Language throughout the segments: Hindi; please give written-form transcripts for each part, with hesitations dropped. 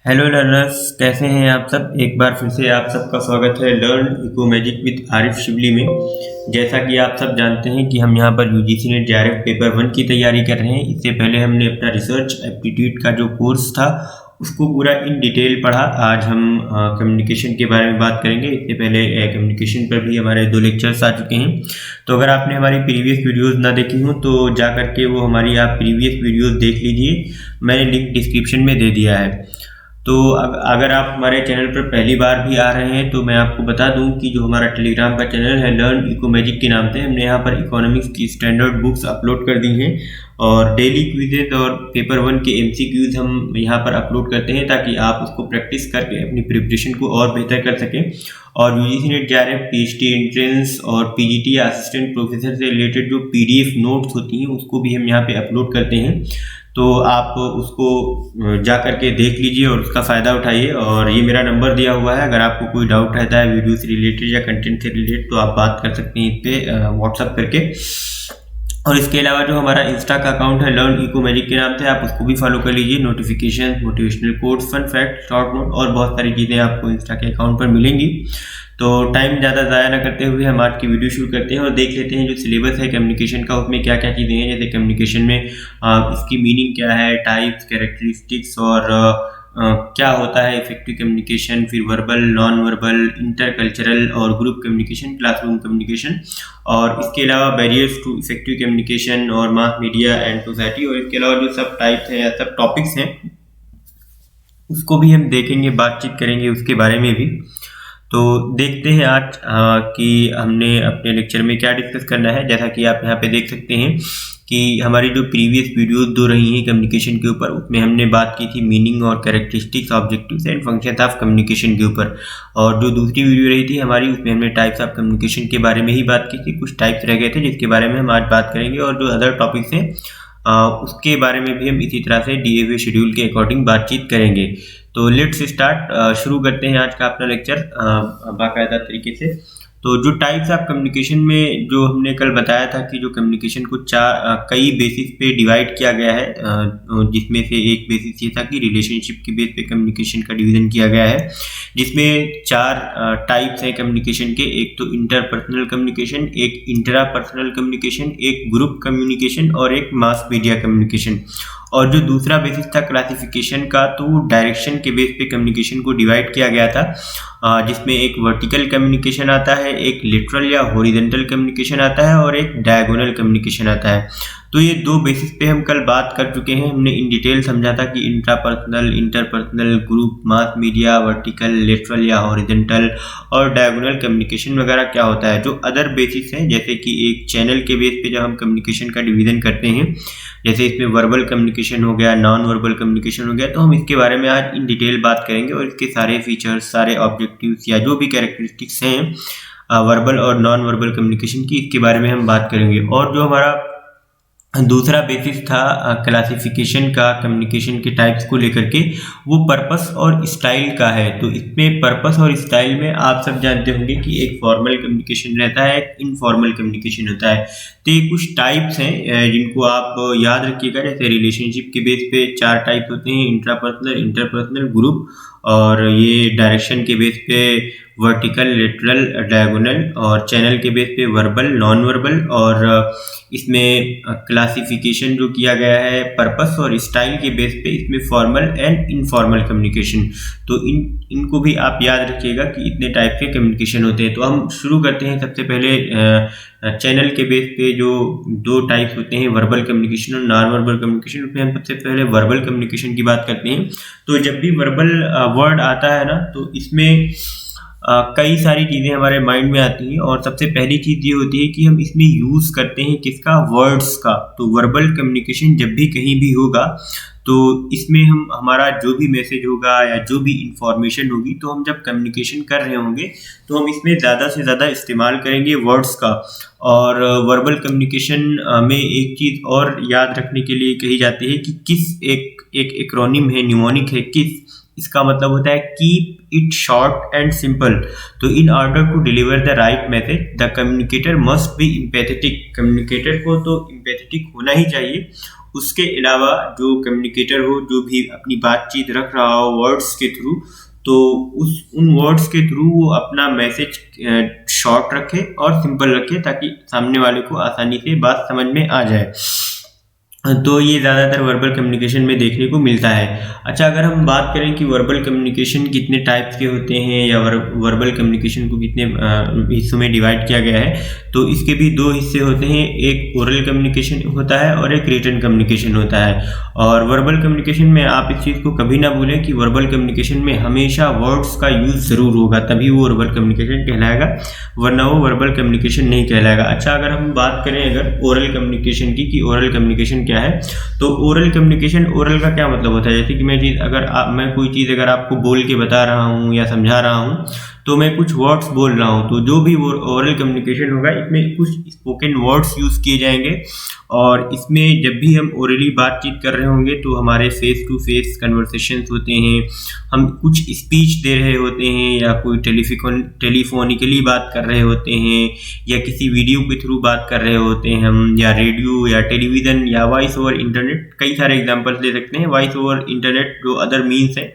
हेलो लर्नर्स, कैसे हैं आप सब। एक बार फिर से आप सबका स्वागत है learn eco magic with Arif Shibli में। जैसा कि आप सब जानते हैं कि हम यहाँ पर यूजीसी नेट जेआरएफ पेपर 1 की तैयारी कर रहे हैं। इससे पहले हमने अपना रिसर्च एप्टीट्यूड का जो कोर्स था उसको पूरा इन डिटेल पढ़ा। आज हम कम्युनिकेशन के बारे में बात करेंगे। इससे पहले कम्युनिकेशन पर भी हमारे 2 लेक्चर्स आ चुके हैं। तो अगर आपने हमारी प्रीवियस वीडियोस ना देखी हो तो जा करके वो हमारी आप प्रीवियस वीडियोस देख लीजिए। मैंने लिंक डिस्क्रिप्शन में दे दिया है। तो अगर आप हमारे चैनल पर पहली बार भी आ रहे हैं तो मैं आपको बता दूं कि जो हमारा टेलीग्राम का चैनल है लर्न इको मैजिक के नाम से, हमने यहाँ पर इकोनॉमिक्स की स्टैंडर्ड बुक्स अपलोड कर दी हैं और डेली क्विजेज और पेपर 1 के एमसीक्यूज हम यहाँ पर अपलोड करते हैं ताकि आप उसको प्रैक्टिस करके अपनी प्रिपरेशन को और बेहतर कर सकें। और UGC net JRF, PhD entrance और पीजीटी या असिस्टेंट प्रोफेसर से रिलेटेड जो पीडीएफ नोट्स होती हैं उसको भी हम यहाँ पे अपलोड करते हैं। तो आप उसको जा करके देख लीजिए और उसका फ़ायदा उठाइए। और ये मेरा नंबर दिया हुआ है, अगर आपको कोई डाउट रहता है वीडियो से रिलेटेड या कंटेंट से रिलेटेड तो आप बात कर सकते हैं इस पर व्हाट्सअप करके। और इसके अलावा जो हमारा इंस्टा का अकाउंट है लर्न इको मैजिक के नाम से, आप उसको भी फॉलो कर लीजिए। Notification, motivational quotes, fun fact, short note और बहुत सारी चीज़ें आपको इंस्टा के अकाउंट पर मिलेंगी। तो टाइम ज़्यादा ज़ाया ना करते हुए हम आज की वीडियो शुरू करते हैं और देख लेते हैं जो सिलेबस है कम्युनिकेशन का उसमें क्या क्या चीज़ें हैं। जैसे कम्युनिकेशन में इसकी मीनिंग क्या है, टाइप्स, कैरेक्टरिस्टिक्स और क्या होता है इफेक्टिव कम्युनिकेशन, फिर वर्बल, नॉन वर्बल, इंटरकल्चरल और ग्रुप कम्युनिकेशन, क्लासरूम कम्युनिकेशन, और इसके अलावा बैरियर्स टू इफेक्टिव कम्युनिकेशन और मास मीडिया एंड सोसाइटी। और इसके अलावा जो सब टाइप्स हैं या सब टॉपिक्स हैं उसको भी हम देखेंगे, बातचीत करेंगे उसके बारे में भी। तो देखते हैं आज कि हमने अपने लेक्चर में क्या डिस्कस करना है। जैसा कि आप यहाँ पे देख सकते हैं कि हमारी जो प्रीवियस वीडियोस 2 रही हैं कम्युनिकेशन के ऊपर, उसमें हमने बात की थी मीनिंग और characteristics, objectives and functions of communication के ऊपर। और जो दूसरी वीडियो रही थी हमारी उसमें हमने टाइप्स ऑफ कम्युनिकेशन के बारे में ही बात की थी। कुछ टाइप्स रह गए थे जिसके बारे में हम आज बात करेंगे और जो अदर टॉपिक्स हैं उसके बारे में भी हम इसी तरह से दिए हुए शेड्यूल के अकॉर्डिंग बातचीत करेंगे। तो लेट्स स्टार्ट, शुरू करते हैं आज का अपना लेक्चर बाकायदा तरीके से। तो जो टाइप्स ऑफ कम्युनिकेशन में जो हमने कल बताया था कि जो कम्युनिकेशन को कई बेसिस पे डिवाइड किया गया है, जिसमें से एक बेसिस ये था कि रिलेशनशिप के बेस पे कम्युनिकेशन का डिवीजन किया गया है, जिसमें 4 टाइप्स हैं कम्युनिकेशन के। एक तो इंटरपर्सनल कम्युनिकेशन, एक इंट्रापर्सनल कम्युनिकेशन, एक ग्रुप कम्युनिकेशन और एक मास मीडिया कम्युनिकेशन। और जो दूसरा बेसिस था क्लासिफिकेशन का, तो डायरेक्शन के बेस पे कम्युनिकेशन को डिवाइड किया गया था, जिसमें एक वर्टिकल कम्युनिकेशन आता है, एक लिटरल या हॉरिजॉन्टल कम्युनिकेशन आता है और एक डायगोनल कम्युनिकेशन आता है। तो ये 2 बेसिस पे हम कल बात कर चुके हैं। हमने इन डिटेल समझा था कि intrapersonal, interpersonal, group, mass media, vertical, literal या हॉरिजॉन्टल और डायगोनल कम्युनिकेशन वगैरह क्या होता है। जो अदर बेसिस हैं, जैसे कि एक चैनल के बेस पे जब हम कम्युनिकेशन का डिवीजन करते हैं, जैसे इसमें वर्बल कम्युनिकेशन हो गया, नॉन वर्बल कम्युनिकेशन हो गया, तो हम इसके बारे में आज इन डिटेल बात करेंगे और इसके सारे फीचर्स, सारे ऑब्जेक्टिव्स या जो भी कैरेक्टरिस्टिक्स हैं वर्बल और नॉन वर्बल कम्युनिकेशन की, इसके बारे में हम बात करेंगे। और जो हमारा दूसरा बेसिस था क्लासिफिकेशन का कम्युनिकेशन के टाइप्स को लेकर के, वो पर्पस और स्टाइल का है। तो इसमें पर्पस और स्टाइल में आप सब जानते होंगे कि एक फॉर्मल कम्युनिकेशन रहता है, एक इनफॉर्मल कम्युनिकेशन होता है। तो ये कुछ टाइप्स हैं जिनको आप याद रखिएगा। जैसे रिलेशनशिप के बेस पे 4 टाइप होते हैं, इंट्रापर्सनल, इंटरपर्सनल, ग्रुप, और ये डायरेक्शन के बेस पे वर्टिकल, लिटरल, डायगोनल, और चैनल के बेस पे वर्बल, नॉन वर्बल, और इसमें क्लासिफिकेशन जो किया गया है पर्पस और स्टाइल के बेस पे, इसमें फॉर्मल एंड इनफॉर्मल कम्युनिकेशन। तो इनको भी आप याद रखिएगा कि इतने टाइप के कम्युनिकेशन होते हैं। तो हम शुरू करते हैं सबसे पहले चैनल के बेस पे जो 2 टाइप्स होते हैं, वर्बल कम्युनिकेशन और नॉन वर्बल कम्युनिकेशन। उसमें हम सबसे पहले वर्बल कम्युनिकेशन की बात करते हैं। तो जब भी वर्बल वर्ड आता है ना, तो इसमें कई सारी चीज़ें हमारे माइंड में आती हैं और सबसे पहली चीज़ ये होती है कि हम इसमें यूज़ करते हैं किसका, वर्ड्स का। तो वर्बल कम्युनिकेशन जब भी कहीं भी होगा तो इसमें हम हमारा जो भी मैसेज होगा या जो भी इंफॉर्मेशन होगी, तो हम जब कम्युनिकेशन कर रहे होंगे तो हम इसमें ज़्यादा से ज़्यादा इस्तेमाल करेंगे वर्ड्स का। और वर्बल कम्युनिकेशन में एक चीज़ और याद रखने के लिए कही जाती है कि किस, एक एक्रोनिम है, न्यूमोनिक है किस। इसका मतलब होता है keep it short and simple. तो in order to deliver the right message the communicator must be empathetic. Communicator को तो एम्पैथेटिक होना ही चाहिए, उसके अलावा जो कम्युनिकेटर हो, जो भी अपनी बातचीत रख रहा हो वर्ड्स के थ्रू, तो उन वर्ड्स के थ्रू वो अपना मैसेज शॉर्ट रखे और सिंपल रखे, ताकि सामने वाले को आसानी से बात समझ में आ जाए। तो ये ज़्यादातर वर्बल कम्युनिकेशन में देखने को मिलता है। अच्छा, अगर हम बात करें कि वर्बल कम्युनिकेशन कितने टाइप्स के होते हैं या वर्बल कम्युनिकेशन को कितने हिस्सों में डिवाइड किया गया है, तो इसके भी दो हिस्से होते हैं। एक ओरल कम्युनिकेशन होता है और एक रिटन कम्युनिकेशन होता है। और वर्बल कम्युनिकेशन में आप इस चीज़ को कभी ना भूलें कि वर्बल कम्युनिकेशन में हमेशा वर्ड्स का यूज़ ज़रूर होगा, तभी वो वर्बल कम्युनिकेशन कहलाएगा, वरना वो वर्बल कम्युनिकेशन नहीं कहलाएगा। अच्छा, अगर हम बात करें अगर ओरल कम्युनिकेशन की कि ओरल कम्युनिकेशन क्या है, तो ओरल कम्युनिकेशन, ओरल का क्या मतलब होता है, जैसे कि मैं कोई चीज़ अगर आपको बोल के बता रहा हूँ या समझा रहा हूँ, तो मैं कुछ वर्ड्स बोल रहा हूँ, तो जो भी ओरल कम्युनिकेशन होगा इसमें कुछ स्पोकन वर्ड्स यूज़ किए जाएंगे। और इसमें जब भी हम ओरली बातचीत कर रहे होंगे तो हमारे फेस टू फेस कन्वर्सेशंस होते हैं, हम कुछ स्पीच दे रहे होते हैं या कोई टेलीफोनिकली बात कर रहे होते हैं या किसी वीडियो के थ्रू बात कर रहे होते हैं हम, या रेडियो या टेलीविज़न या वॉइस ओवर इंटरनेट, कई सारे एग्जांपल्स दे सकते हैं। वॉइस ओवर इंटरनेट जो अदर मीन्स है,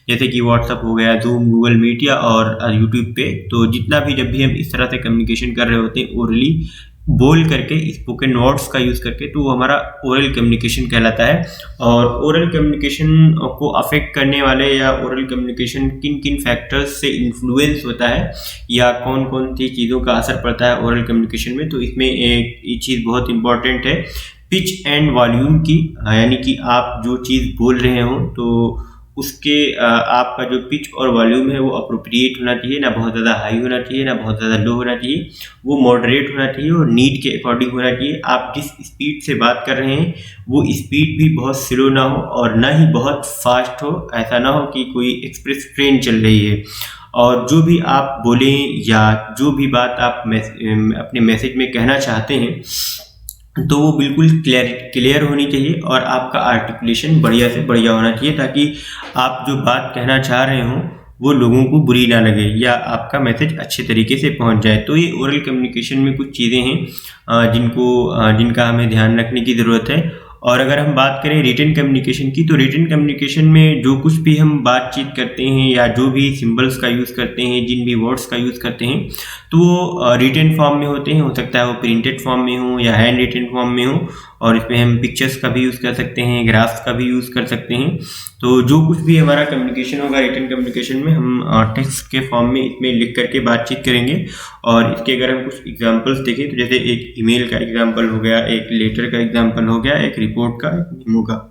जैसे कि व्हाट्सअप हो गया, जूम, गूगल मीट या और यूट्यूब पे, तो जितना भी जब भी हम इस तरह से कम्युनिकेशन कर रहे होते हैं ओरली बोल करके, स्पोकन वर्ड्स का यूज़ करके, तो वो हमारा ओरल कम्युनिकेशन कहलाता है। और ओरल कम्युनिकेशन को अफेक्ट करने वाले या ओरल कम्युनिकेशन किन किन फैक्टर्स से इन्फ्लुएंस होता है या कौन कौन सी चीज़ों का असर पड़ता है ओरल कम्युनिकेशन में, तो इसमें एक चीज़ बहुत इंपॉर्टेंट है, पिच एंड वॉल्यूम की। यानी कि आप जो चीज़ बोल रहे हो तो उसके आपका जो पिच और वॉल्यूम है वो अप्रोप्रिएट होना चाहिए, ना बहुत ज़्यादा हाई होना चाहिए ना बहुत ज़्यादा लो होना चाहिए, वो मॉडरेट होना चाहिए और नीड के अकॉर्डिंग होना चाहिए। आप जिस स्पीड से बात कर रहे हैं वो स्पीड भी बहुत स्लो ना हो और ना ही बहुत फास्ट हो, ऐसा ना हो कि कोई एक्सप्रेस ट्रेन चल रही है। और जो भी आप बोलें या जो भी बात आप अपने मैसेज में कहना चाहते हैं तो वो बिल्कुल क्लियर होनी चाहिए और आपका आर्टिकुलेशन बढ़िया से बढ़िया होना चाहिए, ताकि आप जो बात कहना चाह रहे हों वो लोगों को बुरी ना लगे या आपका मैसेज अच्छे तरीके से पहुंच जाए। तो ये ओरल कम्युनिकेशन में कुछ चीज़ें हैं जिनका हमें ध्यान रखने की ज़रूरत है। और अगर हम बात करें रिटन कम्युनिकेशन की, तो रिटन कम्युनिकेशन में जो कुछ भी हम बातचीत करते हैं या जो भी सिंबल्स का यूज़ करते हैं, जिन भी वर्ड्स का यूज़ करते हैं, तो वो रिटन फॉर्म में होते हैं। हो सकता है वो प्रिंटेड फॉर्म में हो या हैंड रिटन फॉर्म में हो, और इसमें हम पिक्चर्स का भी यूज़ कर सकते हैं, ग्राफ्स का भी यूज़ कर सकते हैं। तो जो कुछ भी हमारा कम्युनिकेशन होगा रिटन कम्युनिकेशन में, हम टेक्स्ट के फॉर्म में इसमें लिख करके बातचीत करेंगे। और इसके अगर हम कुछ एग्जांपल्स देखें तो जैसे एक ईमेल का एग्जांपल हो गया, एक लेटर का एग्जांपल हो गया, एक रिपोर्ट का, एक मेमो का,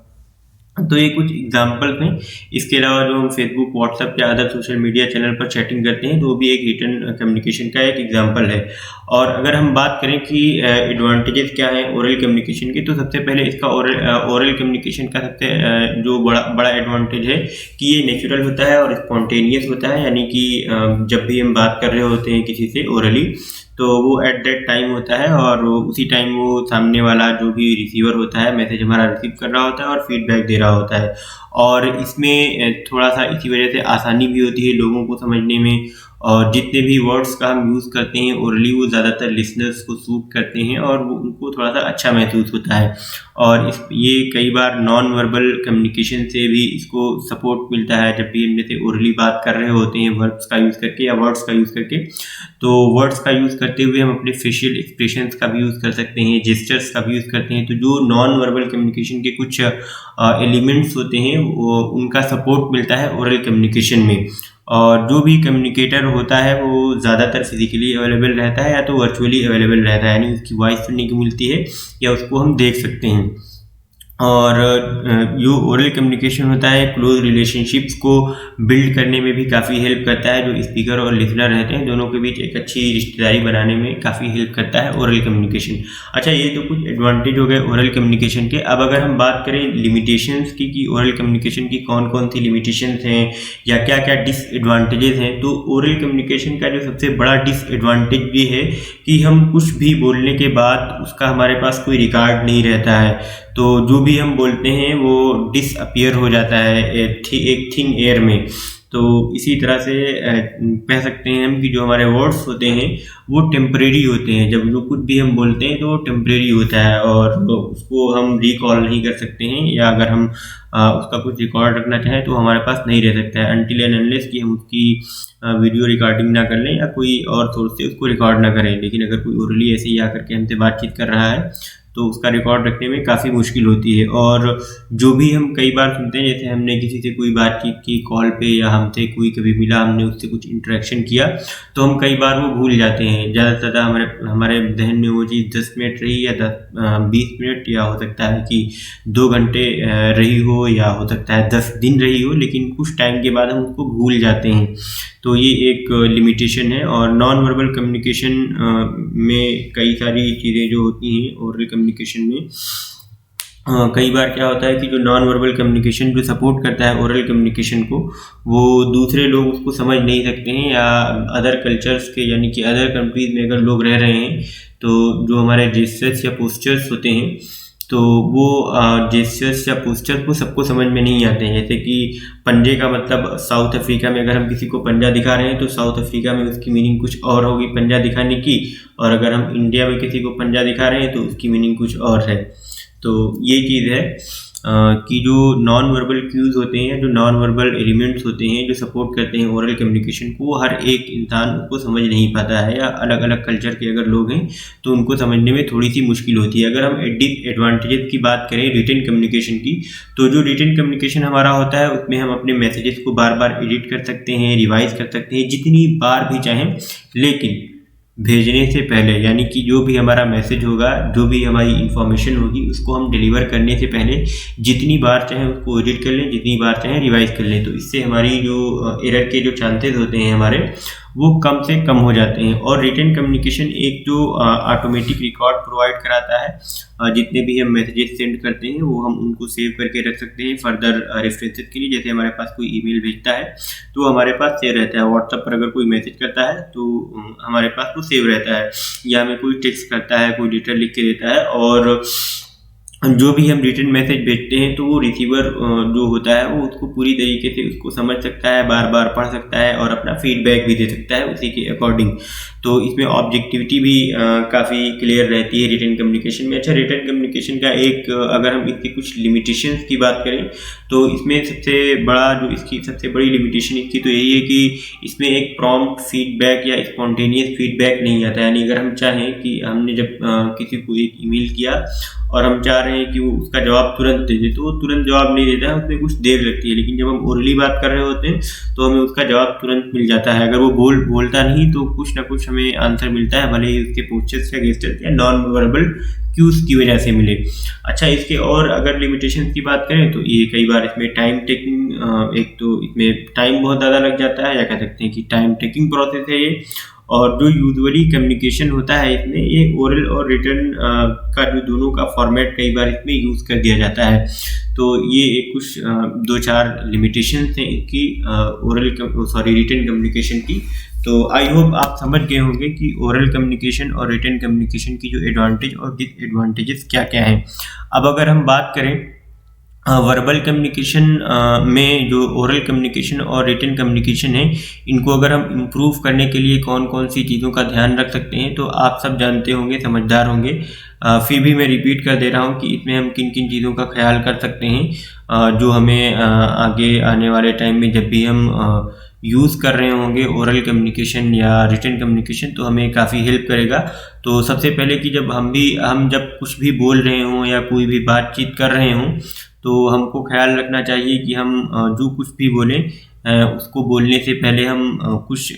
तो ये कुछ एग्जांपल्स हैं। इसके अलावा जो हम फेसबुक, व्हाट्सएप या अदर सोशल मीडिया चैनल पर चैटिंग करते हैं तो वो भी एक रिटन कम्युनिकेशन का एक एग्जांपल है। और अगर हम बात करें कि एडवांटेजेस क्या है ओरल कम्युनिकेशन के, तो सबसे पहले इसका ओरल कम्युनिकेशन का सबसे जो बड़ा एडवांटेज है कि ये नेचुरल होता है और स्पॉन्टेनियस होता है। यानी कि जब भी हम बात कर रहे होते हैं किसी से ओरली, तो वो एट दैट टाइम होता है और उसी टाइम वो सामने वाला जो भी रिसीवर होता है मैसेज हमारा रिसीव कर रहा होता है और फीडबैक दे रहा होता है। और इसमें थोड़ा सा इसी वजह से आसानी भी होती है लोगों को समझने में, और जितने भी वर्ड्स का हम यूज़ करते हैं ओरली वो ज़्यादातर लिसनर्स को सूट करते हैं और वो उनको थोड़ा सा अच्छा महसूस होता है। और ये कई बार नॉन वर्बल कम्युनिकेशन से भी इसको सपोर्ट मिलता है। जब भी हम जैसे ओरली बात कर रहे होते हैं वर्ब्स का यूज़ करके या वर्ड्स का यूज़ करके, तो वर्ड्स का यूज़ करते हुए हम अपने फेशियल एक्सप्रेशंस का भी यूज़ कर सकते हैं, जेस्चर्स का भी यूज़ करते हैं। तो जो नॉन वर्बल कम्युनिकेशन के कुछ एलिमेंट्स होते हैं वो उनका सपोर्ट मिलता है ओरल कम्युनिकेशन में। और जो भी कम्युनिकेटर होता है वो ज़्यादातर फिजिकली अवेलेबल रहता है या तो वर्चुअली अवेलेबल रहता है, यानी उसकी वॉइस सुनने को मिलती है या उसको हम देख सकते हैं। और जो ओरल कम्युनिकेशन होता है क्लोज रिलेशनशिप्स को बिल्ड करने में भी काफ़ी हेल्प करता है। जो स्पीकर और लिसनर रहते हैं दोनों के बीच एक अच्छी रिश्तेदारी बनाने में काफ़ी हेल्प करता है ओरल कम्युनिकेशन। अच्छा, ये तो कुछ एडवांटेज हो गए ओरल कम्युनिकेशन के। अब अगर हम बात करें लिमिटेशंस की कि ओरल कम्युनिकेशन की कौन कौन सी लिमिटेशंस हैं या क्या क्या डिसएडवांटेजेस हैं, तो ओरल कम्युनिकेशन का जो सबसे बड़ा डिसएडवांटेज भी है कि हम कुछ भी बोलने के बाद उसका हमारे पास कोई रिकॉर्ड नहीं रहता है। तो जो भी हम बोलते हैं वो डिसअपियर हो जाता है एक थिन एयर में। तो इसी तरह से कह सकते हैं हम कि जो हमारे वर्ड्स होते हैं वो टेम्परेरी होते हैं। जब जो कुछ भी हम बोलते हैं तो वो टेम्परेरी होता है और उसको हम रिकॉल नहीं कर सकते हैं, या अगर हम उसका कुछ रिकॉर्ड रखना चाहें तो हमारे पास नहीं रह सकता है अनटिल एंड अनलेस कि हम उसकी वीडियो रिकॉर्डिंग ना कर लें या कोई और सोर्स से उसको रिकॉर्ड ना करें। लेकिन अगर कोई ओरली ऐसे ही आकर के हमसे बातचीत कर रहा है तो उसका रिकॉर्ड रखने में काफ़ी मुश्किल होती है। और जो भी हम कई बार सुनते हैं, जैसे हमने किसी से कोई बातचीत की कॉल पे या हमसे कोई कभी मिला, हमने उससे कुछ इंटरेक्शन किया, तो हम कई बार वो भूल जाते हैं। ज़्यादा से ज़्यादा हमारे जहन में वो चीज़ 10 मिनट रही या 20 मिनट, या हो सकता है कि 2 घंटे रही हो, या हो सकता है 10 दिन रही हो, लेकिन कुछ टाइम के बाद हम उसको भूल जाते हैं। तो ये एक लिमिटेशन है। और नॉन वर्बल कम्युनिकेशन में कई सारी चीज़ें जो होती हैं ओरल कम्युनिकेशन में, कई बार क्या होता है कि जो नॉन वर्बल कम्युनिकेशन जो सपोर्ट करता है ओरल कम्युनिकेशन को, वो दूसरे लोग उसको समझ नहीं सकते हैं, या अदर कल्चर्स के यानी कि अदर कंट्रीज में अगर लोग रह रहे हैं तो जो हमारे जेस्चर्स या पोस्चर्स होते हैं तो वो जेस्चर्स या पोस्चर को सबको समझ में नहीं आते हैं। जैसे कि पंजे का मतलब साउथ अफ्रीका में अगर हम किसी को पंजा दिखा रहे हैं तो साउथ अफ्रीका में उसकी मीनिंग कुछ और होगी पंजा दिखाने की, और अगर हम इंडिया में किसी को पंजा दिखा रहे हैं तो उसकी मीनिंग कुछ और है। तो ये चीज़ है कि जो नॉन वर्बल क्यूज़ होते हैं, जो नॉन वर्बल एलिमेंट्स होते हैं जो सपोर्ट करते हैं ओरल कम्युनिकेशन को, वो हर एक इंसान उसको समझ नहीं पाता है, या अलग अलग कल्चर के अगर लोग हैं तो उनको समझने में थोड़ी सी मुश्किल होती है। अगर हम एडवांटेजेस की बात करें रिटन कम्युनिकेशन की, तो जो रिटन कम्युनिकेशन हमारा होता है उसमें हम अपने मैसेजेस को बार बार एडिट कर सकते हैं, रिवाइज कर सकते हैं जितनी बार भी चाहें, लेकिन भेजने से पहले, यानी कि जो भी हमारा मैसेज होगा, जो भी हमारी इंफॉर्मेशन होगी, उसको हम डिलीवर करने से पहले जितनी बार चाहें उसको एडिट कर लें, जितनी बार चाहें रिवाइज कर लें। तो इससे हमारी जो एरर के जो चांसेस होते हैं हमारे, वो कम से कम हो जाते हैं। और रिटन कम्युनिकेशन एक जो ऑटोमेटिक रिकॉर्ड प्रोवाइड कराता है, जितने भी हम मैसेजेस सेंड करते हैं वो हम उनको सेव करके रख सकते हैं फर्दर रेफरेंसेस के लिए। जैसे हमारे पास कोई ईमेल भेजता है तो हमारे पास सेव रहता है, व्हाट्सएप पर अगर कोई मैसेज करता है तो हमारे पास वो सेव रहता है, या हमें कोई टेक्स्ट करता है, कोई लेटर लिख के देता है, और जो भी हम रिटन मैसेज भेजते हैं तो वो रिसीवर जो होता है वो उसको पूरी तरीके से उसको समझ सकता है, बार बार पढ़ सकता है और अपना फीडबैक भी दे सकता है उसी के अकॉर्डिंग। तो इसमें ऑब्जेक्टिविटी भी काफ़ी क्लियर रहती है रिटन कम्युनिकेशन में। अच्छा, रिटन कम्युनिकेशन का एक अगर हम इसकी कुछ लिमिटेशंस की बात करें तो इसमें सबसे बड़ी लिमिटेशन इसकी तो यही है कि इसमें एक प्रॉम्प्ट फीडबैक या स्पॉन्टेनियस फीडबैक नहीं आता। यानी अगर हम चाहें कि हमने जब किसी को एक ईमेल किया और हम चाह रहे हैं कि वो उसका जवाब तुरंत दे दे, तो वो तुरंत जवाब नहीं देता है, उसमें कुछ देर लगती है। लेकिन जब हम ओरली बात कर रहे होते हैं तो हमें उसका जवाब तुरंत मिल जाता है। अगर वो बोलता नहीं तो कुछ ना कुछ हमें आंसर मिलता है, भले ही उसके पोस्चर्स या गेस्चर्स या नॉन वर्बल क्यूज की वजह से मिले। अच्छा, इसके और अगर लिमिटेशन की बात करें तो ये कई बार इसमें टाइम टेकिंग, एक तो इसमें टाइम बहुत ज़्यादा लग जाता है, या कह सकते हैं कि टाइम टेकिंग प्रोसेस है ये। और जो यूजुअली कम्युनिकेशन होता है इसमें, ये ओरल और रिटन का जो दोनों का फॉर्मेट कई बार इसमें यूज़ कर दिया जाता है। तो ये एक कुछ 2-4 लिमिटेशंस हैं इसकी रिटन कम्युनिकेशन की। तो आई होप आप समझ गए होंगे कि ओरल कम्युनिकेशन और रिटन कम्युनिकेशन की जो एडवांटेज और डिसएडवांटेजेस क्या क्या हैं। अब अगर हम बात करें वर्बल कम्युनिकेशन में, जो ओरल कम्युनिकेशन और रिटन कम्युनिकेशन है, इनको अगर हम इम्प्रूव करने के लिए कौन कौन सी चीज़ों का ध्यान रख सकते हैं तो आप सब जानते होंगे, समझदार होंगे। फिर भी मैं रिपीट कर दे रहा हूँ कि इसमें हम किन किन चीज़ों का ख्याल कर सकते हैं जो हमें आगे आने वाले टाइम में जब भी हम यूज़ कर रहे होंगे ओरल कम्युनिकेशन या रिटन कम्युनिकेशन तो हमें काफ़ी हेल्प करेगा। तो सबसे पहले कि हम जब कुछ भी बोल रहे हों या कोई भी बातचीत कर रहे हों तो हमको ख्याल रखना चाहिए कि हम जो कुछ भी बोलें उसको बोलने से पहले हम कुछ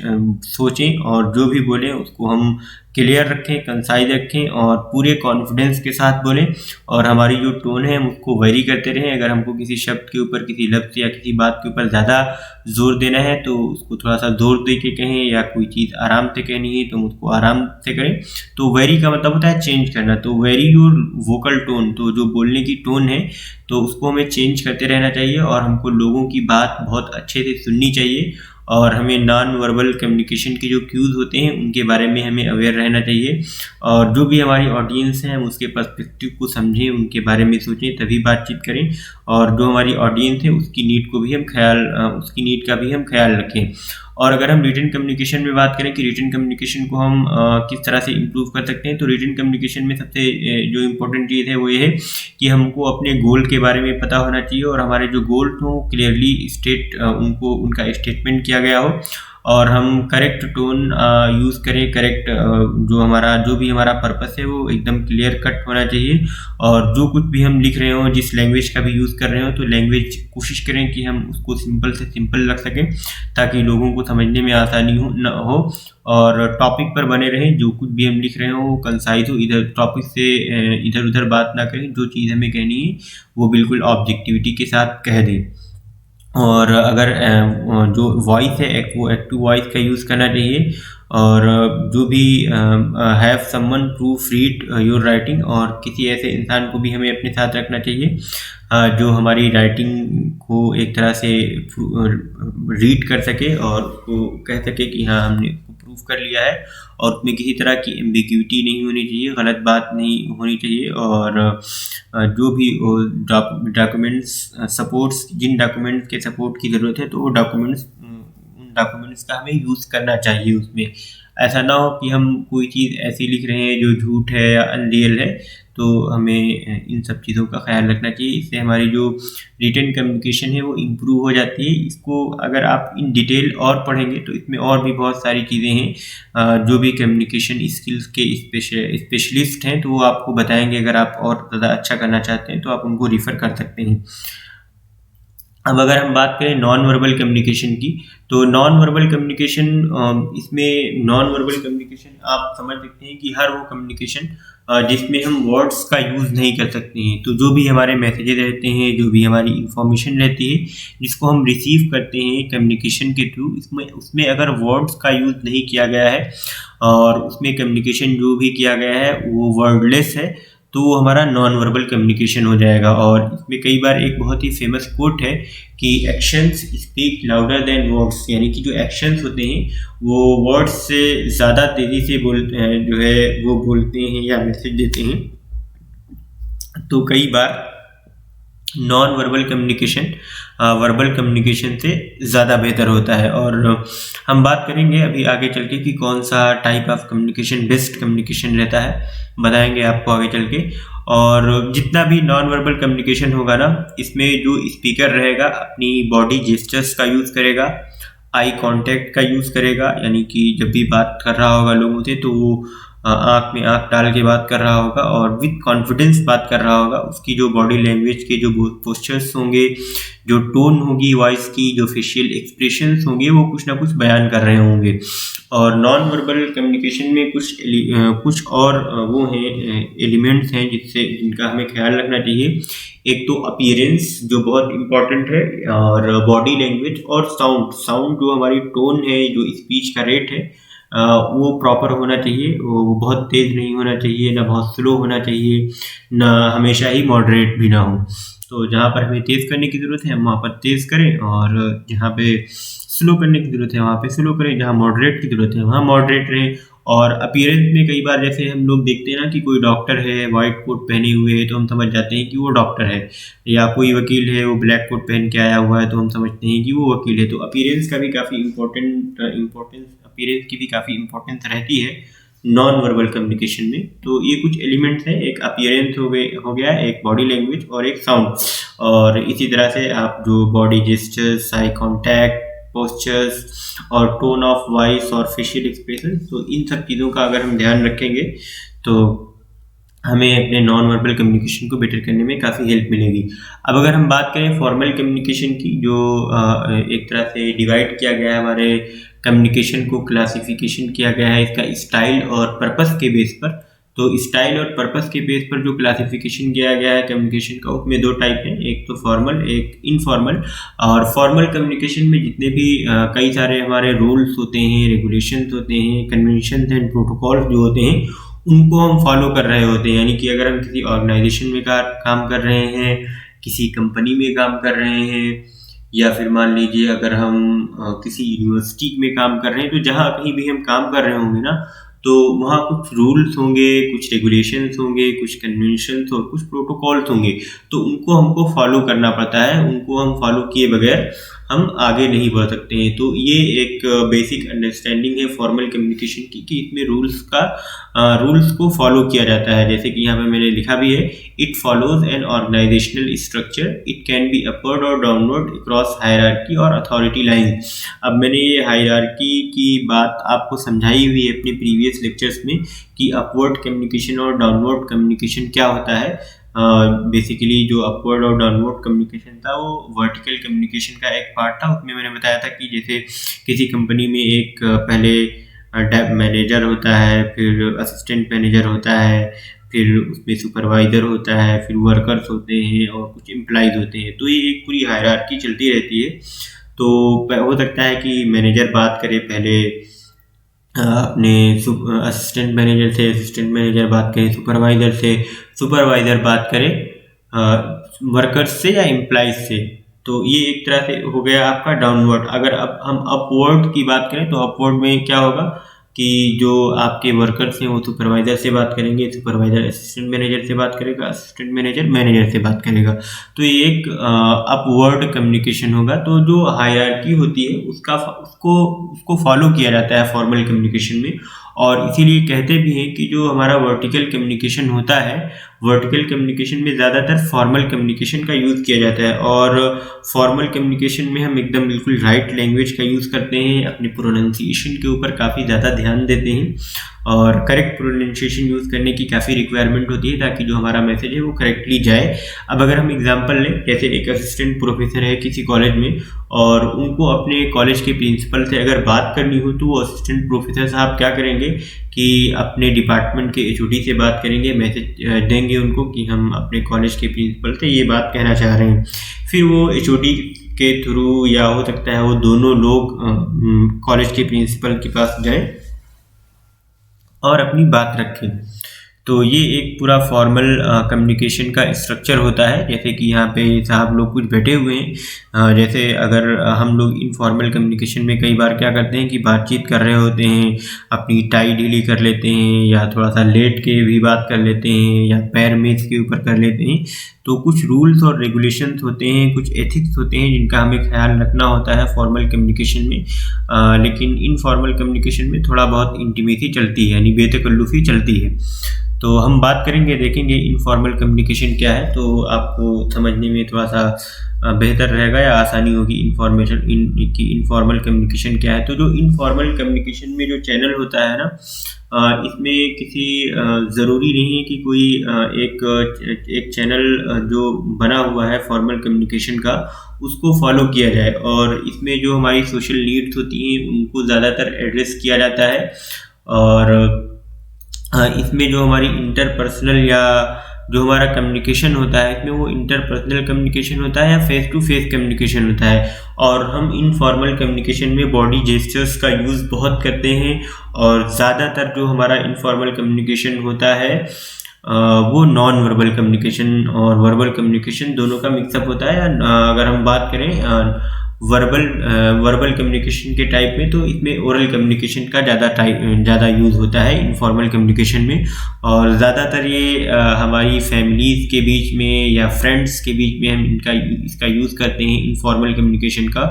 सोचें, और जो भी बोलें उसको हम क्लियर रखें, कंसाइज रखें और पूरे कॉन्फिडेंस के साथ बोलें। और हमारी जो टोन है हम उसको वेरी करते रहें। अगर हमको किसी शब्द के ऊपर, किसी लफ्ज़ या किसी बात के ऊपर ज़्यादा जोर देना है तो उसको थोड़ा सा जोर दे के कहें, या कोई चीज़ आराम से कहनी है तो हम उसको आराम से करें। तो वेरी का मतलब होता है चेंज करना। तो वेरी योर वोकल टोन, तो जो बोलने की टोन है तो उसको हमें चेंज करते रहना चाहिए, और हमको लोगों की बात बहुत अच्छे से सुननी चाहिए और हमें नॉन वर्बल कम्युनिकेशन के जो क्यूज़ होते हैं उनके बारे में हमें अवेयर रहना चाहिए, और जो भी हमारी ऑडियंस है हम उसके पर्सपेक्टिव को समझें, उनके बारे में सोचें, तभी बातचीत करें। और जो हमारी ऑडियंस है उसकी नीड का भी हम ख्याल रखें। और अगर हम रिटन कम्युनिकेशन में बात करें कि रिटन कम्युनिकेशन को हम किस तरह से इम्प्रूव कर सकते हैं, तो रिटन कम्युनिकेशन में सबसे जो इम्पोर्टेंट चीज़ है वो ये है कि हमको अपने गोल के बारे में पता होना चाहिए, और हमारे जो गोल हो क्लियरली उनका स्टेटमेंट किया गया हो, और हम करेक्ट टोन यूज़ करें, करेक्ट जो भी हमारा पर्पस है वो एकदम क्लियर कट होना चाहिए। और जो कुछ भी हम लिख रहे हो, जिस लैंग्वेज का भी यूज़ कर रहे हो, तो लैंग्वेज कोशिश करें कि हम उसको सिंपल से सिंपल रख सकें ताकि लोगों को समझने में आसानी हो। और टॉपिक पर बने रहें, जो कुछ भी हम लिख रहे हो वो कंसाइज हो, इधर टॉपिक से इधर उधर बात ना करें, जो चीज़ हमें कहनी है वो बिल्कुल ऑब्जेक्टिविटी के साथ कह दें। और अगर जो वॉइस है वो एक्टिव वॉइस का यूज़ करना चाहिए, और जो भी have someone proof read your writing, और किसी ऐसे इंसान को भी हमें अपने साथ रखना चाहिए जो हमारी राइटिंग को एक तरह से रीड कर सके और उसको कह सके कि हाँ हमने प्रूफ कर लिया है, और उसमें किसी तरह की एम्बिग्यूटी नहीं होनी चाहिए, गलत बात नहीं होनी चाहिए। और जो भी डॉक्यूमेंट्स सपोर्ट्स, जिन डॉक्यूमेंट्स के सपोर्ट की ज़रूरत है, तो वो उन डॉक्यूमेंट्स का हमें यूज़ करना चाहिए उसमें। ऐसा ना हो कि हम कोई चीज़ ऐसी लिख रहे हैं जो झूठ है या अनरियल है, तो हमें इन सब चीज़ों का ख्याल रखना चाहिए। इससे हमारी जो रिटन कम्युनिकेशन है वो इम्प्रूव हो जाती है। इसको अगर आप इन डिटेल और पढ़ेंगे तो इसमें और भी बहुत सारी चीज़ें हैं, जो भी कम्युनिकेशन स्किल्स के स्पेशलिस्ट हैं तो वो आपको बताएंगे। अगर आप और ज़्यादा अच्छा करना चाहते हैं तो आप उनको रिफ़र कर सकते हैं। अब अगर हम बात करें नॉन वर्बल कम्युनिकेशन की, तो नॉन वर्बल कम्युनिकेशन, इसमें नॉन वर्बल कम्युनिकेशन आप समझ सकते हैं कि हर वो कम्युनिकेशन जिसमें हम वर्ड्स का यूज़ नहीं कर सकते हैं। तो जो भी हमारे मैसेजेस रहते हैं, जो भी हमारी इंफॉर्मेशन रहती है जिसको हम रिसीव करते हैं कम्युनिकेशन के थ्रू, उसमें अगर वर्ड्स का यूज़ नहीं किया गया है और उसमें कम्युनिकेशन जो भी किया गया है वो वर्डलेस है, तो वो हमारा नॉन वर्बल कम्युनिकेशन हो जाएगा। और इसमें कई बार एक बहुत ही फेमस कोट है कि actions speak louder than words, यानी कि जो एक्शंस होते हैं वो वर्ड्स से ज़्यादा तेज़ी से बोलते हैं या मैसेज देते हैं। तो कई बार non verbal communication verbal communication से ज़्यादा बेहतर होता है। और हम बात करेंगे अभी आगे चल के कि कौन सा type of communication best communication रहता है, बताएंगे आपको आगे चल के। और जितना भी नॉन वर्बल कम्युनिकेशन होगा ना, इसमें जो स्पीकर रहेगा अपनी बॉडी जेस्चर्स का यूज़ करेगा, आई कांटेक्ट का यूज़ करेगा, यानी कि जब भी बात कर रहा होगा लोगों से तो वो आँख में आँख डाल के बात कर रहा होगा और विद कॉन्फिडेंस बात कर रहा होगा। उसकी जो बॉडी लैंग्वेज के जो पोस्चर्स होंगे, जो टोन होगी वॉइस की, जो फेशियल एक्सप्रेशंस होंगे, वो कुछ ना कुछ बयान कर रहे होंगे। और नॉन वर्बल कम्युनिकेशन में कुछ और वो हैं एलिमेंट्स हैं जिनका हमें ख्याल रखना चाहिए। एक तो अपीयरेंस जो बहुत इम्पॉर्टेंट है, और बॉडी लैंग्वेज, और साउंड जो हमारी टोन है, जो स्पीच का रेट है वो प्रॉपर होना चाहिए। वो बहुत तेज़ नहीं होना चाहिए, ना बहुत स्लो होना चाहिए, ना हमेशा ही मॉडरेट भी ना हो। तो जहाँ पर हमें तेज़ करने की ज़रूरत है हम वहाँ पर तेज़ करें, और जहाँ पे स्लो करने की ज़रूरत है वहाँ पे स्लो करें, जहाँ मॉडरेट की ज़रूरत है वहाँ मॉडरेट रहें। और अपीयरेंस में कई बार जैसे हम लोग देखते हैं ना कि कोई डॉक्टर है वाइट कोट पहने हुए है तो हम समझ जाते हैं कि वो डॉक्टर है, या कोई वकील है वो ब्लैक कोट पहन के आया हुआ है तो हम समझते हैं कि वो वकील है। तो अपीयरेंस का भी काफ़ी अपीयरेंस की भी काफ़ी इंपॉर्टेंस रहती है नॉन वर्बल कम्युनिकेशन में। तो ये कुछ एलिमेंट्स हैं, एक अपीयरेंस हो गया, एक बॉडी लैंग्वेज और एक साउंड। और इसी तरह से आप जो body gestures, eye contact, postures और टोन ऑफ वॉइस और फेशियल एक्सप्रेशन, तो इन सब चीज़ों का अगर हम ध्यान रखेंगे तो हमें अपने नॉन वर्बल कम्युनिकेशन को बेटर करने में काफ़ी हेल्प मिलेगी। अब अगर हम बात करें फॉर्मल कम्युनिकेशन की, जो एक तरह से डिवाइड किया गया है, हमारे कम्युनिकेशन को क्लासिफिकेशन किया गया है इसका स्टाइल और पर्पस के बेस पर। तो स्टाइल और पर्पस के बेस पर जो क्लासिफिकेशन किया गया है कम्युनिकेशन का, उसमें दो टाइप हैं, एक तो फॉर्मल, एक इनफॉर्मल। और फॉर्मल कम्युनिकेशन में जितने भी कई सारे हमारे रूल्स होते हैं, रेगुलेशंस होते हैं, कन्वेंशंस एंड प्रोटोकॉल्स जो होते हैं उनको हम फॉलो कर रहे होते हैं। यानी कि अगर हम किसी ऑर्गेनाइजेशन में काम कर रहे हैं, किसी कंपनी में काम कर रहे हैं, या फिर मान लीजिए अगर हम किसी यूनिवर्सिटी में काम कर रहे हैं, तो जहाँ कहीं भी हम काम कर रहे होंगे ना, तो वहाँ कुछ रूल्स होंगे, कुछ रेगुलेशंस होंगे, कुछ कन्वेंशंस और कुछ प्रोटोकॉल्स होंगे, तो उनको हमको फॉलो करना पड़ता है। उनको हम फॉलो किए बगैर हम आगे नहीं बढ़ सकते हैं। तो ये एक बेसिक अंडरस्टैंडिंग है फॉर्मल कम्युनिकेशन की, कि इसमें रूल्स को फॉलो किया जाता है। जैसे कि यहाँ पे मैंने लिखा भी है, it follows an organisational structure, it can be upward or downward across hierarchy or authority line. अब मैंने ये हायरार्की की बात आपको समझाई हुई है अपने प्रीवियस लेक्चर्स में, कि अपवर्ड कम्युनिकेशन और डाउनवर्ड कम्युनिकेशन क्या होता है। बेसिकली जो अपवर्ड और डाउनवर्ड कम्युनिकेशन था वो वर्टिकल कम्युनिकेशन का एक पार्ट था। उसमें मैंने बताया था कि जैसे किसी कंपनी में एक पहले मैनेजर होता है, फिर असिस्टेंट मैनेजर होता है, फिर उसमें सुपरवाइज़र होता है, फिर वर्कर्स होते हैं और कुछ एम्प्लॉइज़ होते हैं। तो ये एक पूरी हायरार्की चलती रहती है। तो हो सकता है कि मैनेजर बात करे पहले अपने असिस्टेंट मैनेजर से, असिस्टेंट मैनेजर बात करे सुपरवाइज़र से, सुपरवाइज़र बात करे वर्कर्स से या एम्प्लॉइज से। तो ये एक तरह से हो गया आपका डाउनवर्ड। अगर अब हम अपवर्ड की बात करें, तो अपवर्ड में क्या होगा कि जो आपके वर्कर्स हैं वो सुपरवाइज़र से बात करेंगे, सुपरवाइज़र असिस्टेंट मैनेजर से बात करेगा, असिस्टेंट मैनेजर मैनेजर से बात करेगा। तो ये एक अपवर्ड कम्युनिकेशन होगा। तो जो हायरार्की होती है उसको फॉलो किया जाता है फॉर्मल कम्युनिकेशन में। और इसीलिए कहते भी हैं कि जो हमारा वर्टिकल कम्युनिकेशन होता है, वर्टिकल कम्युनिकेशन में ज़्यादातर फॉर्मल कम्युनिकेशन का यूज़ किया जाता है। और फॉर्मल कम्युनिकेशन में हम एकदम बिल्कुल राइट लैंग्वेज का यूज़ करते हैं, अपने प्रोनाउंसिएशन के ऊपर काफ़ी ज़्यादा ध्यान देते हैं और करेक्ट प्रोनाउंसिएशन यूज़ करने की काफ़ी रिक्वायरमेंट होती है, ताकि जो हमारा मैसेज है वो करेक्टली जाए। अब अगर हम एग्जांपल लें, जैसे एक असिस्टेंट प्रोफेसर है किसी कॉलेज में, और उनको अपने कॉलेज के प्रिंसिपल से अगर बात करनी हो, तो वो असिस्टेंट प्रोफेसर साहब क्या करेंगे कि अपने डिपार्टमेंट के एचओडी से बात करेंगे, मैसेज देंगे उनको कि हम अपने कॉलेज के प्रिंसिपल से ये बात कहना चाह रहे हैं। फिर वो एचओडी के थ्रू, या हो सकता है वो दोनों लोग कॉलेज के प्रिंसिपल के पास जाएं और अपनी बात रखें। तो ये एक पूरा फॉर्मल कम्युनिकेशन का स्ट्रक्चर होता है। जैसे कि यहाँ पे साहब लोग कुछ बैठे हुए हैं, जैसे अगर हम लोग इनफॉर्मल कम्युनिकेशन में कई बार क्या करते हैं कि बातचीत कर रहे होते हैं, अपनी टाई ढीली कर लेते हैं, या थोड़ा सा लेट के भी बात कर लेते हैं, या पैर मेज के ऊपर कर लेते हैं। तो कुछ रूल्स और रेगुलेशंस होते हैं, कुछ एथिक्स होते हैं जिनका हमें ख्याल रखना होता है फॉर्मल कम्युनिकेशन में। लेकिन इनफॉर्मल कम्युनिकेशन में थोड़ा बहुत इंटीमेसी चलती है, यानी बेतकल्लुफ़ी चलती है। तो हम बात करेंगे, देखेंगे इनफॉर्मल कम्युनिकेशन क्या है, तो आपको समझने में थोड़ा सा बेहतर रहेगा या आसानी होगी इनफॉर्मल कम्युनिकेशन क्या है। तो जो इनफॉर्मल कम्युनिकेशन में जो चैनल होता है ना, इसमें किसी ज़रूरी नहीं है कि कोई एक चैनल जो बना हुआ है फॉर्मल कम्युनिकेशन का उसको फॉलो किया जाए। और इसमें जो हमारी सोशल नीड्स होती हैं उनको ज़्यादातर एड्रेस किया जाता है। और इसमें जो हमारी इंटरपर्सनल या जो हमारा कम्युनिकेशन होता है, इसमें वो इंटरपर्सनल कम्युनिकेशन होता है या फेस टू फेस कम्युनिकेशन होता है। और हम इनफॉर्मल कम्युनिकेशन में बॉडी जेस्चर्स का यूज़ बहुत करते हैं। और ज़्यादातर जो हमारा इनफॉर्मल कम्युनिकेशन होता है वो नॉन वर्बल कम्युनिकेशन और वर्बल कम्युनिकेशन दोनों का मिक्सअप होता है। अगर हम बात करें वर्बल कम्युनिकेशन के टाइप में, तो इसमें ओरल कम्युनिकेशन का ज़्यादा यूज़ होता है इनफॉर्मल कम्युनिकेशन में। और ज़्यादातर ये हमारी फैमिलीज़ के बीच में या फ्रेंड्स के बीच में हम इसका यूज़ करते हैं इनफॉर्मल कम्युनिकेशन का।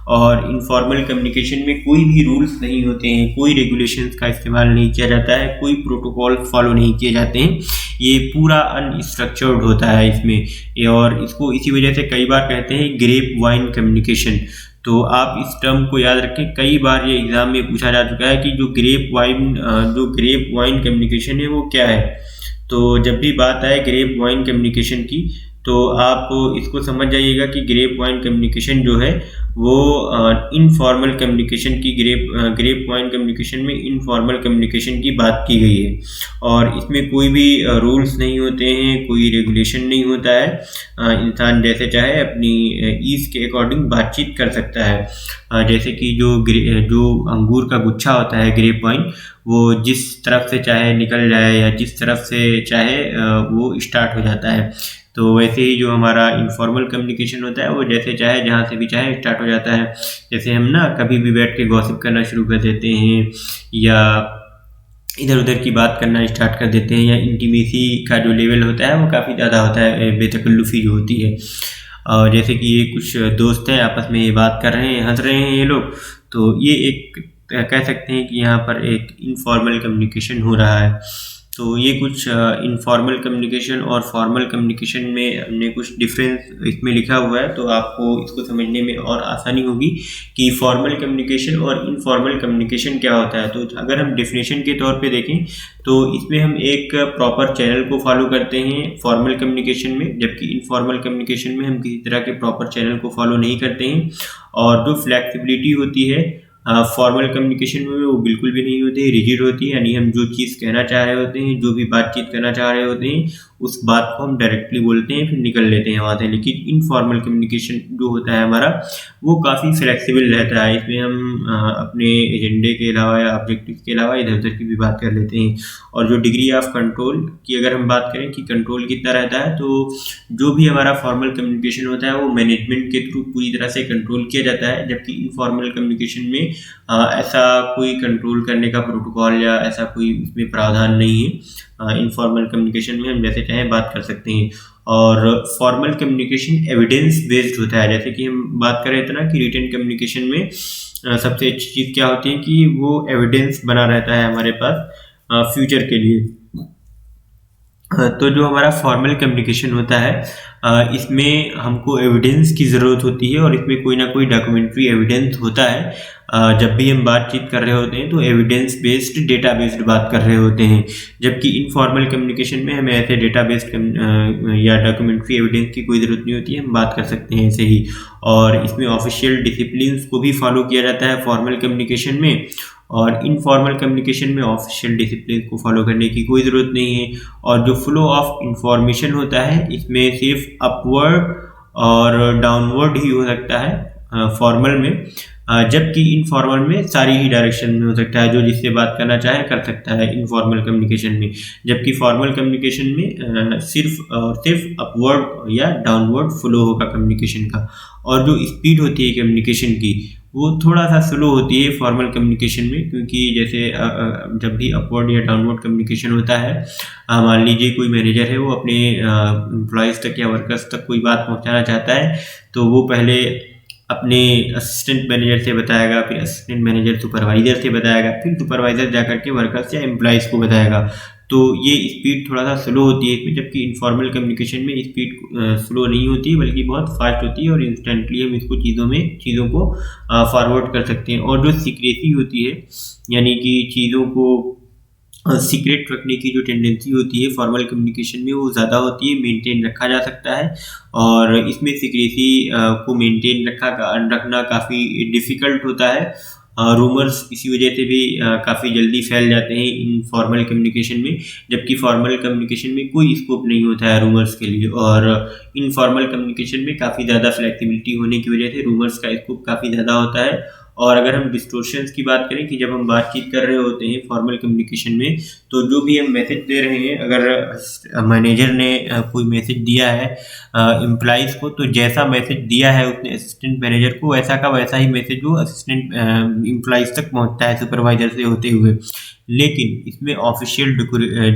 और इनफॉर्मल कम्युनिकेशन में कोई भी रूल्स नहीं होते हैं, कोई रेगुलेशंस का इस्तेमाल नहीं किया जाता है, कोई प्रोटोकॉल फॉलो नहीं किए जाते हैं। ये पूरा अनस्ट्रक्चर्ड होता है इसमें। और इसको इसी वजह से कई बार कहते हैं ग्रेप वाइन कम्युनिकेशन। तो आप इस टर्म को याद रखें, कई बार ये एग्जाम में पूछा जा चुका है कि जो ग्रेप वाइन कम्युनिकेशन है वो क्या है। तो जब भी बात आए ग्रेप वाइन कम्युनिकेशन की, तो आप इसको समझ जाइएगा कि ग्रेप वाइन कम्युनिकेशन जो है वो इनफॉर्मल कम्युनिकेशन की ग्रेप वाइन कम्युनिकेशन में इनफॉर्मल कम्युनिकेशन की बात की गई है। और इसमें कोई भी रूल्स नहीं होते हैं, कोई रेगुलेशन नहीं होता है। इंसान जैसे चाहे अपनी ईज़ के अकॉर्डिंग बातचीत कर सकता है। जैसे कि जो अंगूर का गुच्छा होता है ग्रेप वाइन, वो जिस तरफ से चाहे निकल जाए या जिस तरफ से चाहे वो स्टार्ट हो जाता है। तो वैसे ही जो हमारा इनफॉर्मल कम्युनिकेशन होता है वो जैसे चाहे जहाँ से भी चाहे स्टार्ट हो जाता है। जैसे हम ना कभी भी बैठ के गॉसिप करना शुरू कर देते हैं या इधर उधर की बात करना स्टार्ट कर देते हैं, या इंटीमेसी का जो लेवल होता है वो काफ़ी ज़्यादा होता है, बेतकल्लुफ़ी जो होती है। और जैसे कि ये कुछ दोस्त हैं आपस में ये बात कर रहे हैं, हंस रहे हैं ये लोग, तो ये एक कह सकते हैं कि यहाँ पर एक इनफॉर्मल कम्युनिकेशन हो रहा है। तो ये कुछ इनफॉर्मल कम्युनिकेशन और फॉर्मल कम्युनिकेशन में हमने कुछ डिफरेंस इसमें लिखा हुआ है, तो आपको इसको समझने में और आसानी होगी कि फॉर्मल कम्युनिकेशन और इनफॉर्मल कम्युनिकेशन क्या होता है। तो अगर हम डेफिनेशन के तौर पे देखें तो इसमें हम एक प्रॉपर चैनल को फॉलो करते हैं फॉर्मल कम्युनिकेशन में, जबकि इनफॉर्मल कम्युनिकेशन में हम किसी तरह के प्रॉपर चैनल को फॉलो नहीं करते हैं। और जो फ्लैक्सिबिलिटी होती है फॉर्मल कम्युनिकेशन में वो बिल्कुल भी नहीं होती है, रिजिड होती है। यानी हम जो चीज़ कहना चाह रहे होते हैं, जो भी बातचीत करना चाह रहे होते हैं, उस बात को हम डायरेक्टली बोलते हैं, फिर निकल लेते हैं वहाँ से। लेकिन इनफॉर्मल कम्युनिकेशन जो होता है हमारा, वो काफ़ी फ्लेक्सिबल रहता है। इसमें हम अपने एजेंडे के अलावा या ऑब्जेक्टिव के अलावा इधर उधर की भी बात कर लेते हैं। और जो डिग्री ऑफ कंट्रोल की अगर हम बात करें कि कंट्रोल कितना रहता है, तो जो भी हमारा फॉर्मल कम्युनिकेशन होता है वो मैनेजमेंट के थ्रू पूरी तरह से कंट्रोल किया जाता है, जबकि इनफॉर्मल कम्युनिकेशन में ऐसा कोई कंट्रोल करने का प्रोटोकॉल या ऐसा कोई इसमें प्रावधान नहीं है। इनफॉर्मल कम्युनिकेशन में हम जैसे चाहें बात कर सकते हैं। और फॉर्मल कम्युनिकेशन एविडेंस बेस्ड होता है। जैसे कि हम बात करें इतना कि रिटन कम्युनिकेशन में सबसे अच्छी चीज़ क्या होती है कि वो एविडेंस बना रहता है हमारे पास फ्यूचर के लिए। तो जो हमारा फॉर्मल कम्युनिकेशन होता है इसमें हमको एविडेंस की ज़रूरत होती है, और इसमें कोई ना कोई डॉक्यूमेंट्री एविडेंस होता है। जब भी हम बातचीत कर रहे होते हैं तो एविडेंस बेस्ड डेटा बेस्ड बात कर रहे होते हैं, जबकि इनफॉर्मल कम्युनिकेशन में हमें ऐसे डेटा बेस्ड या डॉक्यूमेंट्री एविडेंस की कोई ज़रूरत नहीं होती है, हम बात कर सकते हैं ऐसे ही। और इसमें ऑफिशियल डिसिप्लिन्स को भी फॉलो किया जाता है फॉर्मल कम्युनिकेशन में, और इनफॉर्मल कम्युनिकेशन में ऑफिशियल डिसिप्लिन को फॉलो करने की कोई ज़रूरत नहीं है। और जो फ्लो ऑफ इंफॉर्मेशन होता है इसमें सिर्फ अपवर्ड और डाउनवर्ड ही हो सकता है फॉर्मल में, जबकि इनफॉर्मल में सारी ही डायरेक्शन में हो सकता है। जो जिससे बात करना चाहे कर सकता है इनफॉर्मल कम्युनिकेशन में, जबकि फॉर्मल कम्युनिकेशन में सिर्फ और सिर्फ अपवर्ड या डाउनवर्ड फ्लो होगा कम्युनिकेशन का। और जो स्पीड होती है कम्युनिकेशन की वो थोड़ा सा स्लो होती है फॉर्मल कम्युनिकेशन में, क्योंकि जैसे जब भी अपवर्ड या डाउनवर्ड कम्युनिकेशन होता है, मान लीजिए कोई मैनेजर है वो अपने एम्प्लॉयज़ तक या वर्कर्स तक कोई बात पहुंचाना चाहता है, तो वो पहले अपने असिस्टेंट मैनेजर से बताएगा, फिर असिस्टेंट मैनेजर सुपरवाइज़र से बताएगा, फिर सुपरवाइज़र जाकर के वर्कर्स या एम्प्लॉयज़ को बताएगा। तो ये स्पीड थोड़ा सा स्लो होती है इसमें, जबकि इनफॉर्मल कम्युनिकेशन में स्पीड स्लो नहीं होती है बल्कि बहुत फास्ट होती है, और इंस्टेंटली हम इसको चीज़ों को फॉरवर्ड कर सकते हैं। और जो सीक्रेसी होती है, यानी कि चीज़ों को सीक्रेट रखने की जो टेंडेंसी होती है फॉर्मल कम्युनिकेशन में वो ज़्यादा होती है, मेंटेन रखा जा सकता है। और इसमें सीक्रेसी को मेंटेन रखना काफ़ी डिफ़िकल्ट होता है। रूमर्स इसी वजह से भी काफ़ी जल्दी फैल जाते हैं इनफॉर्मल कम्युनिकेशन में, जबकि फॉर्मल कम्युनिकेशन में कोई स्कोप नहीं होता है रूमर्स के लिए। और इनफॉर्मल कम्युनिकेशन में काफ़ी ज़्यादा फ्लेक्सिबिलिटी होने की वजह से रूमर्स का स्कोप काफ़ी ज़्यादा होता है। और अगर हम डिस्टोर्शंस की बात करें कि जब हम बातचीत कर रहे होते हैं फॉर्मल कम्युनिकेशन में, तो जो भी हम मैसेज दे रहे हैं, अगर मैनेजर ने कोई मैसेज दिया है एम्प्लॉइज़ को, तो जैसा मैसेज दिया है उसने असिस्टेंट मैनेजर को, वैसा का वैसा ही मैसेज वो असिस्टेंट एम्प्लॉइज़ तक पहुंचता है सुपरवाइजर से होते हुए। लेकिन इसमें ऑफिशियल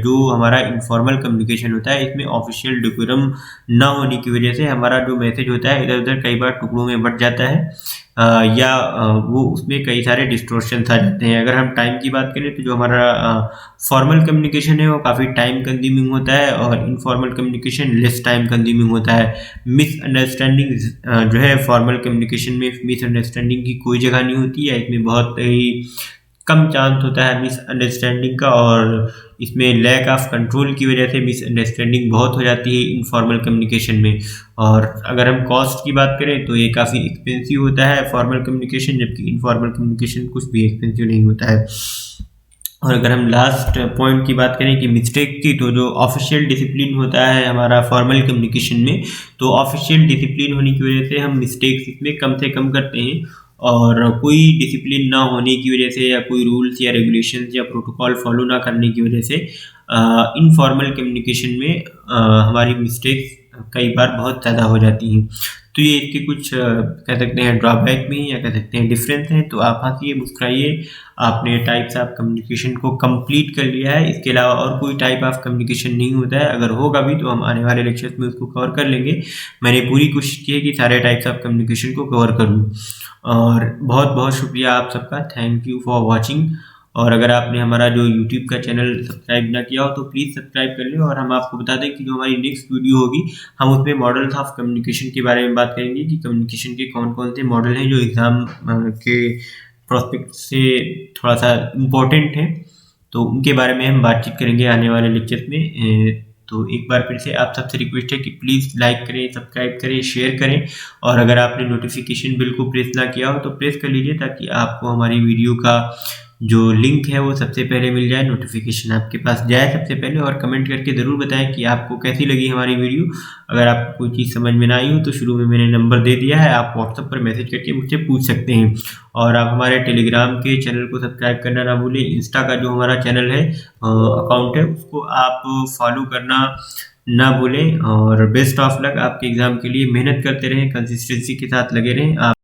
जो हमारा इनफॉर्मल कम्युनिकेशन होता है, इसमें ऑफिशियल डेकोरम ना होने की वजह से हमारा जो मैसेज होता है इधर उधर कई बार टुकड़ों में बंट जाता है, या वो उसमें कई सारे डिस्टोर्शंस आ जाते हैं। अगर हम टाइम की बात करें तो जो हमारा फॉर्मल कम्युनिकेशन है वो काफ़ी टाइम कंज्यूमिंग होता है, और informal communication less time consuming होता है। मिसअंडरस्टैंडिंग जो है फॉर्मल कम्युनिकेशन में मिसअंडरस्टैंडिंग की कोई जगह नहीं होती है, इसमें बहुत ही कम चांस होता है मिसअंडरस्टैंडिंग का। और इसमें लैक ऑफ कंट्रोल की वजह से मिसअंडरस्टैंडिंग बहुत हो जाती है इनफॉर्मल कम्युनिकेशन में। और अगर हम कॉस्ट की बात करें तो ये काफ़ी एक्सपेंसिव होता है फॉर्मल कम्युनिकेशन, जबकि इनफॉर्मल कम्युनिकेशन कुछ भी एक्सपेंसिव नहीं होता है। और अगर हम लास्ट पॉइंट की बात करें कि मिस्टेक की, तो जो ऑफिशियल डिसिप्लिन होता है हमारा फॉर्मल कम्युनिकेशन में, तो ऑफिशियल डिसिप्लिन होने की वजह से हम मिस्टेक्स इसमें कम से कम करते हैं। और कोई डिसिप्लिन ना होने की वजह से, या कोई रूल्स या रेगुलेशंस या प्रोटोकॉल फॉलो ना करने की वजह से इनफॉर्मल कम्युनिकेशन में हमारी मिस्टेक्स कई बार बहुत ज़्यादा हो जाती हैं। तो ये इसके कुछ कह सकते हैं ड्रॉबैक भी हैं या कह सकते हैं डिफरेंस हैं। तो आप हँसिए, मुस्कुराइए, आपने टाइप्स ऑफ कम्युनिकेशन को कंप्लीट कर लिया है। इसके अलावा और कोई टाइप ऑफ कम्युनिकेशन नहीं होता है, अगर होगा भी तो हम आने वाले लेक्चर्स में उसको कवर कर लेंगे। मैंने पूरी कोशिश की है कि सारे टाइप्स ऑफ कम्युनिकेशन को कवर कर लूँ। और बहुत बहुत शुक्रिया आप सबका, थैंक यू फॉर वॉचिंग। और अगर आपने हमारा जो यूट्यूब का चैनल सब्सक्राइब ना किया हो तो प्लीज़ सब्सक्राइब कर लें। और हम आपको बता दें कि जो हमारी नेक्स्ट वीडियो होगी हम उसमें मॉडल्स ऑफ कम्युनिकेशन के बारे में बात करेंगे कि कम्युनिकेशन के कौन कौन से मॉडल हैं जो एग्ज़ाम के प्रोस्पेक्ट से थोड़ा सा इम्पोर्टेंट हैं। तो उनके बारे में हम बातचीत करेंगे आने वाले लेक्चर्स में। तो एक बार फिर से आप सबसे रिक्वेस्ट है कि प्लीज़ लाइक करें, सब्सक्राइब करें, शेयर करें। और अगर आपने नोटिफिकेशन बिल को प्रेस ना किया हो तो प्रेस कर लीजिए, ताकि आपको हमारी वीडियो का जो लिंक है वो सबसे पहले मिल जाए, नोटिफिकेशन आपके पास जाए सबसे पहले। और कमेंट करके ज़रूर बताएं कि आपको कैसी लगी हमारी वीडियो। अगर आपको कोई चीज़ समझ में ना आई हो तो शुरू में मैंने नंबर दे दिया है, आप व्हाट्सएप पर मैसेज करके मुझसे पूछ सकते हैं। और आप हमारे टेलीग्राम के चैनल को सब्सक्राइब करना ना भूलें। इंस्टा का जो हमारा चैनल है, अकाउंट है, उसको आप फॉलो करना ना भूलें। और बेस्ट ऑफ लक आपके एग्ज़ाम के लिए। मेहनत करते रहें, कंसिस्टेंसी के साथ लगे रहें। आप